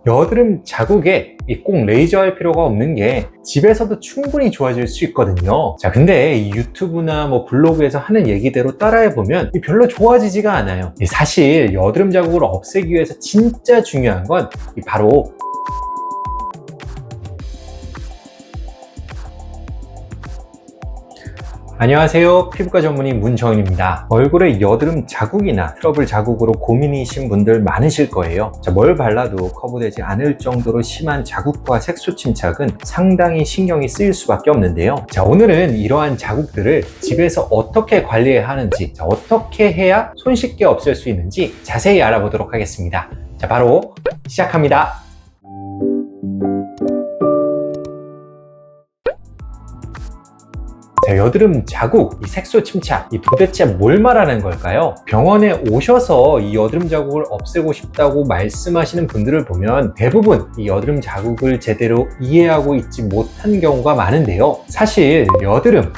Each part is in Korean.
여드름 자국에 꼭 레이저 할 필요가 없는 게 집에서도 충분히 좋아질 수 있거든요. 자, 근데 이 유튜브나 블로그에서 하는 얘기대로 따라해보면 별로 좋아지지가 않아요. 사실 여드름 자국을 없애기 위해서 진짜 중요한 건 바로 안녕하세요. 피부과 전문의 문정인입니다. 얼굴에 여드름 자국이나 트러블 자국으로 고민이신 분들 많으실 거예요. 자, 뭘 발라도 커버되지 않을 정도로 심한 자국과 색소 침착은 상당히 신경이 쓰일 수밖에 없는데요. 자, 오늘은 이러한 자국들을 집에서 어떻게 관리해야 하는지, 어떻게 해야 손쉽게 없앨 수 있는지 자세히 알아보도록 하겠습니다. 자, 바로 시작합니다. 자, 여드름 자국, 이 색소 침착, 도대체 뭘 말하는 걸까요? 병원에 오셔서 이 여드름 자국을 없애고 싶다고 말씀하시는 분들을 보면 대부분 이 여드름 자국을 제대로 이해하고 있지 못한 경우가 많은데요. 사실 여드름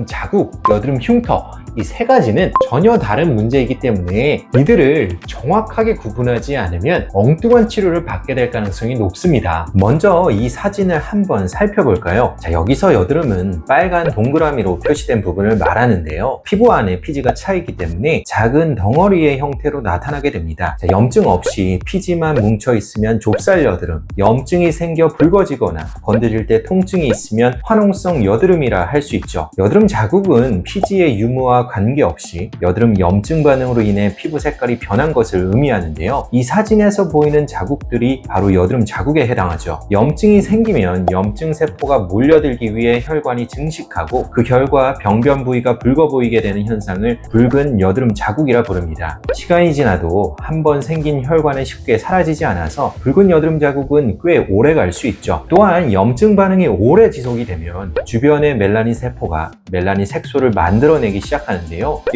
자국, 여드름 흉터, 이 세 가지는 전혀 다른 문제이기 때문에 이들을 정확하게 구분하지 않으면 엉뚱한 치료를 받게 될 가능성이 높습니다. 먼저 이 사진을 한번 살펴볼까요? 자, 여기서 여드름은 빨간 동그라미로 표시된 부분을 말하는데요. 피부 안에 피지가 차있기 때문에 작은 덩어리의 형태로 나타나게 됩니다. 자, 염증 없이 피지만 뭉쳐 있으면 좁쌀 여드름, 염증이 생겨 붉어지거나 건드릴 때 통증이 있으면 화농성 여드름이라 할 수 있죠. 여드름 자국은 피지의 유무와 관계없이 여드름 염증 반응으로 인해 피부 색깔이 변한 것을 의미하는데요. 이 사진에서 보이는 자국들이 바로 여드름 자국에 해당하죠. 염증이 생기면 염증 세포가 몰려들기 위해 혈관이 증식하고 그 결과 병변 부위가 붉어 보이게 되는 현상을 붉은 여드름 자국이라 부릅니다. 시간이 지나도 한번 생긴 혈관은 쉽게 사라지지 않아서 붉은 여드름 자국은 꽤 오래 갈 수 있죠. 또한 염증 반응이 오래 지속이 되면 주변의 멜라닌 세포가 멜라닌 색소를 만들어내기 시작하는데요.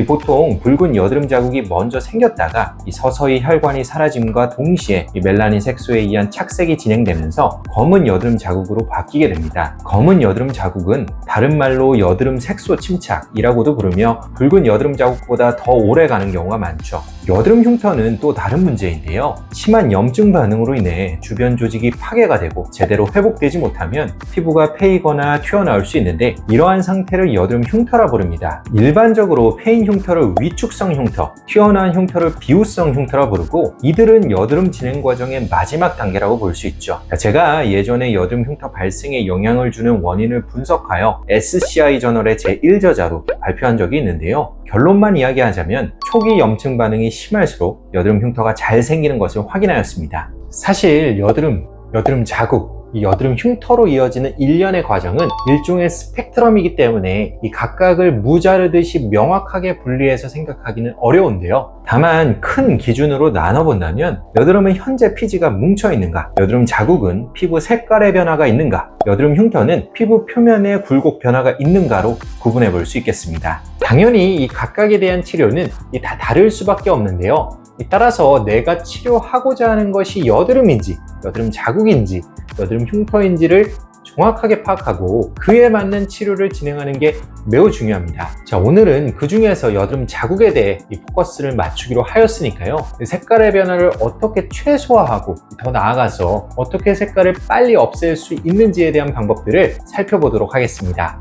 보통 붉은 여드름 자국이 먼저 생겼다가 서서히 혈관이 사라짐과 동시에 멜라닌 색소에 의한 착색이 진행되면서 검은 여드름 자국으로 바뀌게 됩니다. 검은 여드름 자국은 다른 말로 여드름 색소 침착이라고도 부르며 붉은 여드름 자국보다 더 오래 가는 경우가 많죠. 여드름 흉터는 또 다른 문제인데요. 심한 염증 반응으로 인해 주변 조직이 파괴가 되고 제대로 회복되지 못하면 피부가 패이거나 튀어나올 수 있는데 이러한 상태를 여드름 흉터라 부릅니다. 일반적으로 패인 흉터를 위축성 흉터, 튀어나온 흉터를 비후성 흉터라 부르고 이들은 여드름 진행 과정의 마지막 단계라고 볼 수 있죠. 제가 예전에 여드름 흉터 발생에 영향을 주는 원인을 분석하여 SCI 저널의 제1저자로 발표한 적이 있는데요. 결론만 이야기하자면 초기 염증 반응이 심할수록 여드름 흉터가 잘 생기는 것을 확인하였습니다. 사실 여드름 자국, 이 여드름 흉터로 이어지는 일련의 과정은 일종의 스펙트럼이기 때문에 이 각각을 무자르듯이 명확하게 분리해서 생각하기는 어려운데요. 다만 큰 기준으로 나눠본다면 여드름은 현재 피지가 뭉쳐있는가, 여드름 자국은 피부 색깔의 변화가 있는가, 여드름 흉터는 피부 표면에 굴곡 변화가 있는가로 구분해 볼 수 있겠습니다. 당연히 이 각각에 대한 치료는 다 다를 수밖에 없는데요. 따라서 내가 치료하고자 하는 것이 여드름인지, 여드름 자국인지, 여드름 흉터인지를 정확하게 파악하고 그에 맞는 치료를 진행하는 게 매우 중요합니다. 자, 오늘은 그 중에서 여드름 자국에 대해 포커스를 맞추기로 하였으니까요. 색깔의 변화를 어떻게 최소화하고 더 나아가서 어떻게 색깔을 빨리 없앨 수 있는지에 대한 방법들을 살펴보도록 하겠습니다.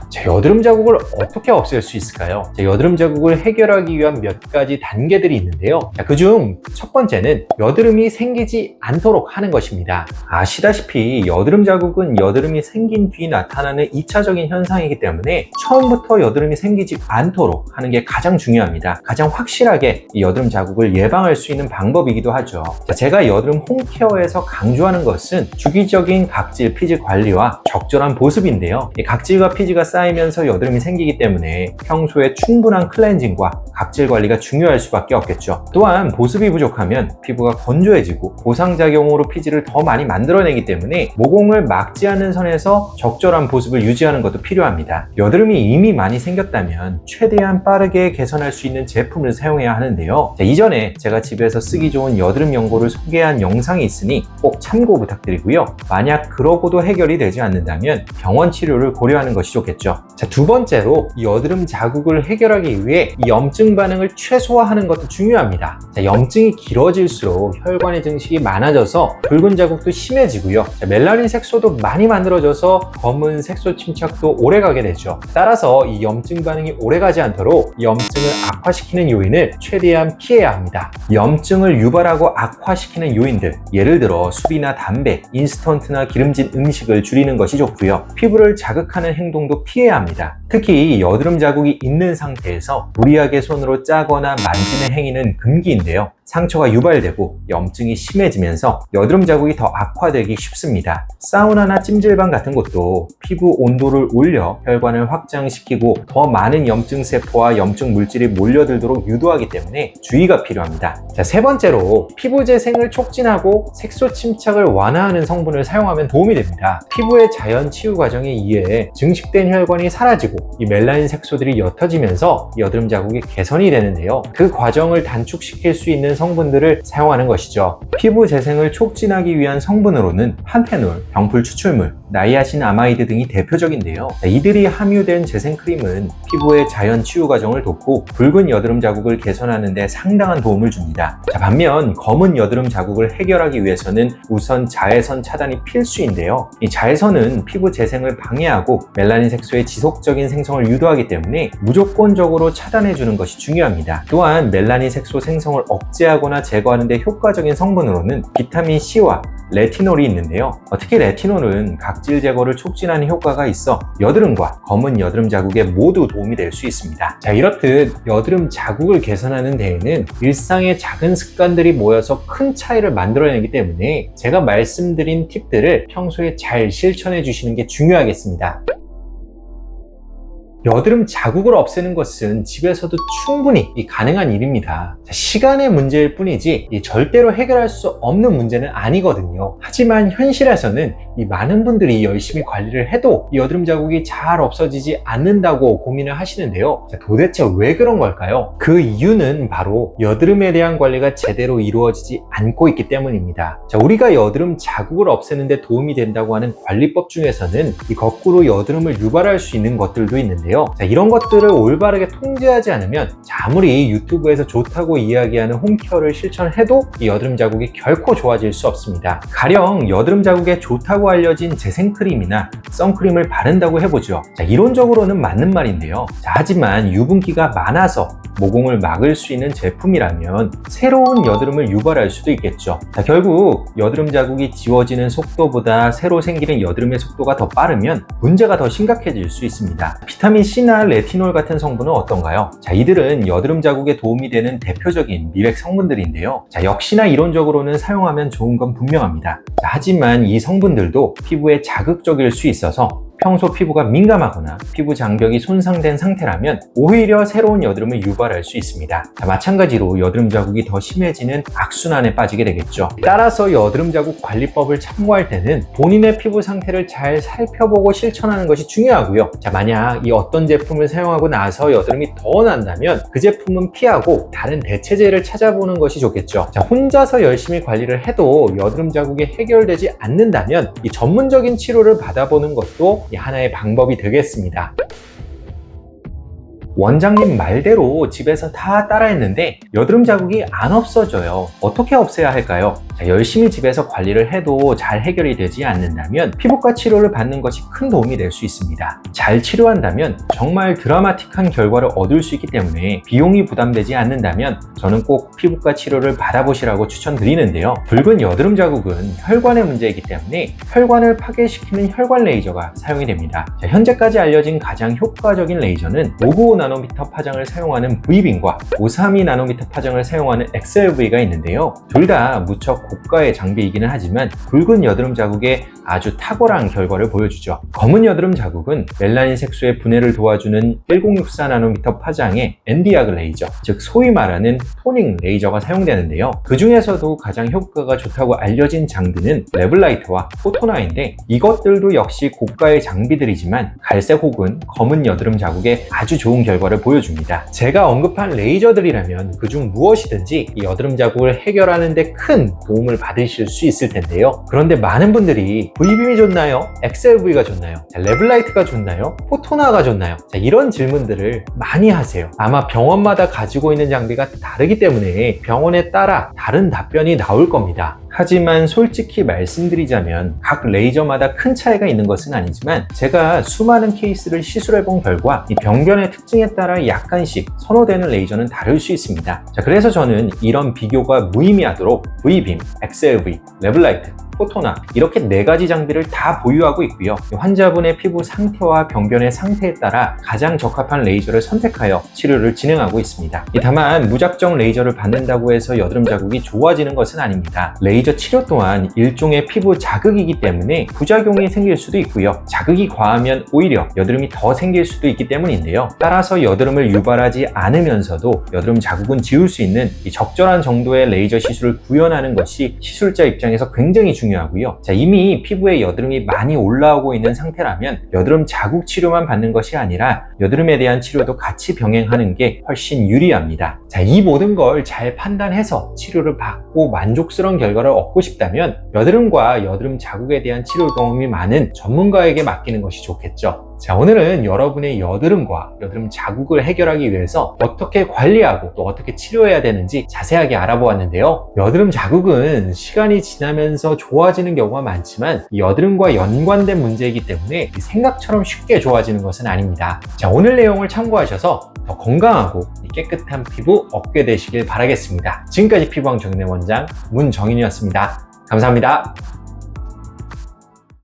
자, 여드름 자국을 어떻게 없앨 수 있을까요? 자, 여드름 자국을 해결하기 위한 몇 가지 단계들이 있는데요. 그중 첫 번째는 여드름이 생기지 않도록 하는 것입니다. 아시다시피 여드름 자국은 여드름이 생긴 뒤 나타나는 2차적인 현상이기 때문에 처음부터 여드름이 생기지 않도록 하는 게 가장 중요합니다. 가장 확실하게 이 여드름 자국을 예방할 수 있는 방법이기도 하죠. 자, 제가 여드름 홈케어에서 강조하는 것은 주기적인 각질 피지 관리와 적절한 보습인데요. 이 각질과 피지가 쌓이면서 여드름이 생기기 때문에 평소에 충분한 클렌징과 각질 관리가 중요할 수밖에 없겠죠. 또한 보습이 부족하면 피부가 건조해지고 보상작용으로 피지를 더 많이 만들어내기 때문에 모공을 막지 않는 선에서 적절한 보습을 유지하는 것도 필요합니다. 여드름이 이미 많이 생겼다면 최대한 빠르게 개선할 수 있는 제품을 사용해야 하는데요. 이전에 제가 집에서 쓰기 좋은 여드름 연고를 소개한 영상이 있으니 꼭 참고 부탁드리고요. 만약 그러고도 해결이 되지 않는다면 병원 치료를 고려하는 것이 좋겠죠. 것이죠. 자, 두 번째로 이 여드름 자국을 해결하기 위해 이 염증 반응을 최소화하는 것도 중요합니다. 자, 염증이 길어질수록 혈관의 증식이 많아져서 붉은 자국도 심해지고요. 자, 멜라닌 색소도 많이 만들어져서 검은 색소 침착도 오래가게 되죠. 따라서 이 염증 반응이 오래가지 않도록 염증을 악화시키는 요인을 최대한 피해야 합니다. 염증을 유발하고 악화시키는 요인들, 예를 들어 술이나 담배, 인스턴트나 기름진 음식을 줄이는 것이 좋고요. 피부를 자극하는 행동도 피해야 합니다. 특히 여드름 자국이 있는 상태에서 무리하게 손으로 짜거나 만지는 행위는 금기인데요. 상처가 유발되고 염증이 심해지면서 여드름 자국이 더 악화되기 쉽습니다. 사우나나 찜질방 같은 곳도 피부 온도를 올려 혈관을 확장시키고 더 많은 염증 세포와 염증 물질이 몰려들도록 유도하기 때문에 주의가 필요합니다. 자, 세 번째로 피부 재생을 촉진하고 색소 침착을 완화하는 성분을 사용하면 도움이 됩니다. 피부의 자연 치유 과정에 의해 증식된 혈관이 사라지고 이 멜라닌 색소들이 옅어지면서 여드름 자국이 개선이 되는데요. 그 과정을 단축시킬 수 있는 성분들을 사용하는 것이죠. 피부 재생을 촉진하기 위한 성분으로는 판테놀, 병풀 추출물, 나이아신 아마이드 등이 대표적인데요. 이들이 함유된 재생크림은 피부의 자연 치유 과정을 돕고 붉은 여드름 자국을 개선하는 데 상당한 도움을 줍니다. 자, 반면 검은 여드름 자국을 해결하기 위해서는 우선 자외선 차단이 필수인데요. 이 자외선은 피부 재생을 방해하고 멜라닌 색소의 지속적인 생성을 유도하기 때문에 무조건적으로 차단해주는 것이 중요합니다. 또한 멜라닌 색소 생성을 억제하거나 제거하는 데 효과적인 성분으로는 비타민 C와 레티놀이 있는데요. 특히 레티놀은 각질 제거를 촉진하는 효과가 있어 여드름과 검은 여드름 자국에 모두 도움이 될 수 있습니다. 자, 이렇듯 여드름 자국을 개선하는 데에는 일상의 작은 습관들이 모여서 큰 차이를 만들어내기 때문에 제가 말씀드린 팁들을 평소에 잘 실천해 주시는 게 중요하겠습니다. 여드름 자국을 없애는 것은 집에서도 충분히 가능한 일입니다. 시간의 문제일 뿐이지 절대로 해결할 수 없는 문제는 아니거든요. 하지만 현실에서는 많은 분들이 열심히 관리를 해도 여드름 자국이 잘 없어지지 않는다고 고민을 하시는데요. 도대체 왜 그런 걸까요? 그 이유는 바로 여드름에 대한 관리가 제대로 이루어지지 않고 있기 때문입니다. 우리가 여드름 자국을 없애는 데 도움이 된다고 하는 관리법 중에서는 거꾸로 여드름을 유발할 수 있는 것들도 있는데요. 이런 것들을 올바르게 통제하지 않으면 아무리 유튜브에서 좋다고 이야기하는 홈케어를 실천해도 이 여드름 자국이 결코 좋아질 수 없습니다. 가령 여드름 자국에 좋다고 알려진 재생크림이나 선크림을 바른다고 해보죠. 이론적으로는 맞는 말인데요. 하지만 유분기가 많아서 모공을 막을 수 있는 제품이라면 새로운 여드름을 유발할 수도 있겠죠. 결국 여드름 자국이 지워지는 속도보다 새로 생기는 여드름의 속도가 더 빠르면 문제가 더 심각해질 수 있습니다. 비타민 C나 레티놀 같은 성분은 어떤가요? 이들은 여드름 자국에 도움이 되는 대표적인 미백 성분들인데요. 역시나 이론적으로는 사용하면 좋은 건 분명합니다. 하지만 이 성분들도 피부에 자극적일 수 있어서 평소 피부가 민감하거나 피부 장벽이 손상된 상태라면 오히려 새로운 여드름을 유발할 수 있습니다. 마찬가지로 여드름 자국이 더 심해지는 악순환에 빠지게 되겠죠. 따라서 여드름 자국 관리법을 참고할 때는 본인의 피부 상태를 잘 살펴보고 실천하는 것이 중요하고요. 만약 이 어떤 제품을 사용하고 나서 여드름이 더 난다면 그 제품은 피하고 다른 대체제를 찾아보는 것이 좋겠죠. 혼자서 열심히 관리를 해도 여드름 자국이 해결되지 않는다면 이 전문적인 치료를 받아보는 것도 하나의 방법이 되겠습니다. 원장님 말대로 집에서 다 따라했는데 여드름 자국이 안 없어져요. 어떻게 없애야 할까요? 열심히 집에서 관리를 해도 잘 해결이 되지 않는다면 피부과 치료를 받는 것이 큰 도움이 될 수 있습니다. 잘 치료한다면 정말 드라마틱한 결과를 얻을 수 있기 때문에 비용이 부담되지 않는다면 저는 꼭 피부과 치료를 받아보시라고 추천드리는데요. 붉은 여드름 자국은 혈관의 문제이기 때문에 혈관을 파괴시키는 혈관 레이저가 사용이 됩니다. 현재까지 알려진 가장 효과적인 레이저는 595나노미터 파장을 사용하는 V빔과 532나노미터 파장을 사용하는 XLV가 있는데요. 둘 다 무척 고가의 장비이기는 하지만 붉은 여드름 자국에 아주 탁월한 결과를 보여주죠. 검은 여드름 자국은 멜라닌 색소의 분해를 도와주는 1064나노미터 파장의 엔디아그 레이저, 즉 소위 말하는 토닝 레이저가 사용되는데요. 그 중에서도 가장 효과가 좋다고 알려진 장비는 레블라이트와 포토나인데 이것들도 역시 고가의 장비들이지만 갈색 혹은 검은 여드름 자국에 아주 좋은 결과를 결과를 보여줍니다. 제가 언급한 레이저들이라면 그중 무엇이든지 이 여드름 자국을 해결하는 데 큰 도움을 받으실 수 있을 텐데요. 그런데 많은 분들이 V빔이 좋나요? XLV가 좋나요? 레블라이트가 좋나요? 포토나가 좋나요? 이런 질문들을 많이 하세요. 아마 병원마다 가지고 있는 장비가 다르기 때문에 병원에 따라 다른 답변이 나올 겁니다. 하지만 솔직히 말씀드리자면 각 레이저마다 큰 차이가 있는 것은 아니지만 제가 수많은 케이스를 시술해 본 결과 이 병변의 특징에 따라 약간씩 선호되는 레이저는 다를 수 있습니다. 그래서 저는 이런 비교가 무의미하도록 V빔, XLV, 레블라이트, 포토나 이렇게 4가지 장비를 다 보유하고 있고요. 환자분의 피부 상태와 병변의 상태에 따라 가장 적합한 레이저를 선택하여 치료를 진행하고 있습니다. 다만 무작정 레이저를 받는다고 해서 여드름 자국이 좋아지는 것은 아닙니다. 레이저 치료 또한 일종의 피부 자극이기 때문에 부작용이 생길 수도 있고요. 자극이 과하면 오히려 여드름이 더 생길 수도 있기 때문인데요. 따라서 여드름을 유발하지 않으면서도 여드름 자국은 지울 수 있는 이 적절한 정도의 레이저 시술을 구현하는 것이 시술자 입장에서 굉장히 중요하고요. 이미 피부에 여드름이 많이 올라오고 있는 상태라면 여드름 자국 치료만 받는 것이 아니라 여드름에 대한 치료도 같이 병행하는 게 훨씬 유리합니다. 이 모든 걸 잘 판단해서 치료를 받고 만족스러운 결과를 얻고 싶다면 여드름과 여드름 자국에 대한 치료 경험이 많은 전문가에게 맡기는 것이 좋겠죠. 오늘은 여러분의 여드름과 여드름 자국을 해결하기 위해서 어떻게 관리하고 또 어떻게 치료해야 되는지 자세하게 알아보았는데요. 여드름 자국은 시간이 지나면서 좋아지는 경우가 많지만 이 여드름과 연관된 문제이기 때문에 생각처럼 쉽게 좋아지는 것은 아닙니다. 오늘 내용을 참고하셔서 더 건강하고 깨끗한 피부 얻게 되시길 바라겠습니다. 지금까지 피부왕 정인의 원장 문정인이었습니다. 감사합니다.